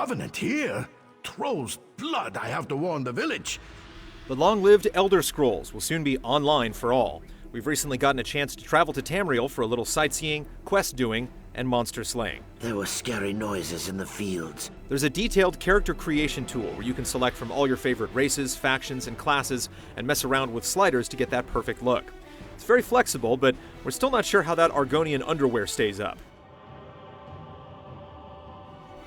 Covenant here? Troll's blood, I have to warn the village. The long-lived Elder Scrolls will soon be online for all. We've recently gotten a chance to travel to Tamriel for a little sightseeing, quest doing, and monster slaying. There were scary noises in the fields. There's a detailed character creation tool where you can select from all your favorite races, factions, and classes and mess around with sliders to get that perfect look. It's very flexible, but we're still not sure how that Argonian underwear stays up.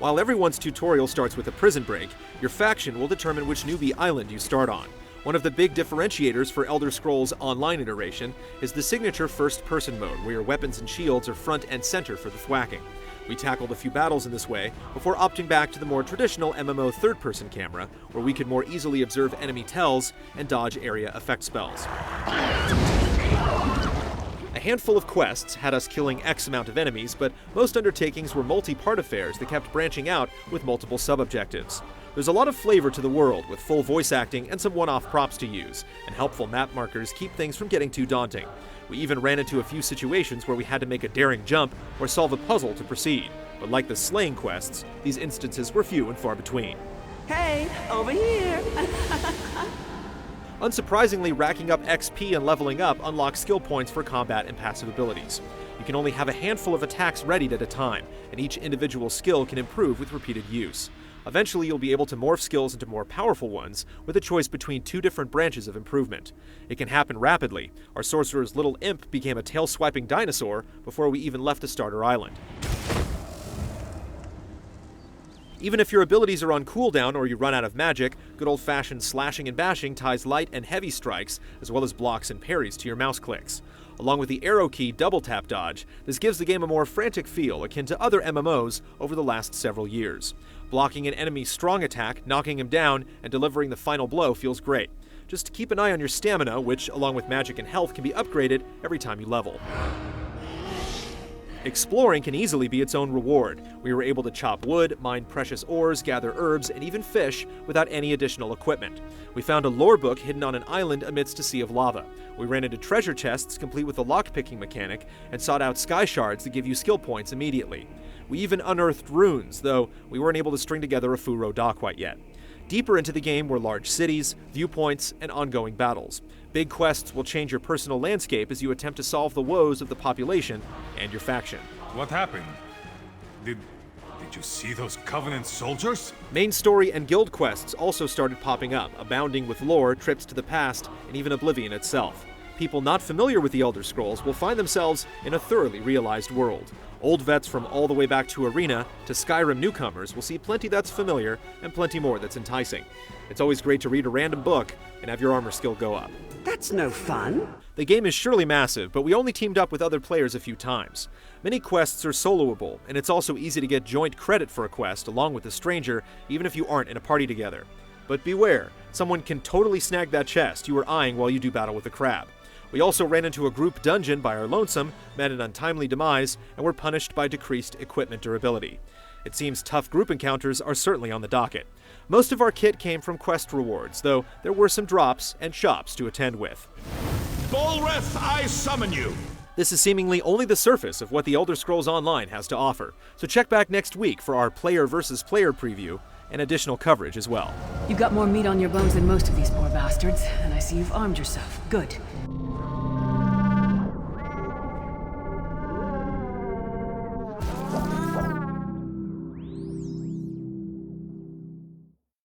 While everyone's tutorial starts with a prison break, your faction will determine which newbie island you start on. One of the big differentiators for Elder Scrolls Online iteration is the signature first-person mode, where your weapons and shields are front and center for the thwacking. We tackled a few battles in this way, before opting back to the more traditional MMO third-person camera, where we could more easily observe enemy tells and dodge area effect spells. A handful of quests had us killing X amount of enemies, but most undertakings were multi-part affairs that kept branching out with multiple sub-objectives. There's a lot of flavor to the world, with full voice acting and some one-off props to use, and helpful map markers keep things from getting too daunting. We even ran into a few situations where we had to make a daring jump or solve a puzzle to proceed, but like the slaying quests, these instances were few and far between. Hey, over here! Unsurprisingly, racking up XP and leveling up unlocks skill points for combat and passive abilities. You can only have a handful of attacks readied at a time, and each individual skill can improve with repeated use. Eventually, you'll be able to morph skills into more powerful ones, with a choice between two different branches of improvement. It can happen rapidly. Our sorcerer's little imp became a tail-swiping dinosaur before we even left the starter island. Even if your abilities are on cooldown or you run out of magic, good old-fashioned slashing and bashing ties light and heavy strikes, as well as blocks and parries to your mouse clicks. Along with the arrow key double-tap dodge, this gives the game a more frantic feel akin to other MMOs over the last several years. Blocking an enemy's strong attack, knocking him down, and delivering the final blow feels great. Just keep an eye on your stamina, which, along with magic and health, can be upgraded every time you level. Exploring can easily be its own reward. We were able to chop wood, mine precious ores, gather herbs, and even fish without any additional equipment. We found a lore book hidden on an island amidst a sea of lava. We ran into treasure chests complete with a lockpicking mechanic, and sought out sky shards that give you skill points immediately. We even unearthed runes, though we weren't able to string together a Furo dock quite yet. Deeper into the game were large cities, viewpoints, and ongoing battles. Big quests will change your personal landscape as you attempt to solve the woes of the population and your faction. What happened? Did you see those Covenant soldiers? Main story and guild quests also started popping up, abounding with lore, trips to the past, and even Oblivion itself. People not familiar with the Elder Scrolls will find themselves in a thoroughly realized world. Old vets from all the way back to Arena to Skyrim newcomers will see plenty that's familiar and plenty more that's enticing. It's always great to read a random book and have your armor skill go up. That's no fun. The game is surely massive, but we only teamed up with other players a few times. Many quests are soloable, and it's also easy to get joint credit for a quest along with a stranger, even if you aren't in a party together. But beware, someone can totally snag that chest you were eyeing while you do battle with the crab. We also ran into a group dungeon by our lonesome, met an untimely demise, and were punished by decreased equipment durability. It seems tough group encounters are certainly on the docket. Most of our kit came from quest rewards, though there were some drops and shops to attend with. Bolreth, I summon you! This is seemingly only the surface of what the Elder Scrolls Online has to offer, so check back next week for our player versus player preview and additional coverage as well. You've got more meat on your bones than most of these poor bastards, and I see you've armed yourself. Good.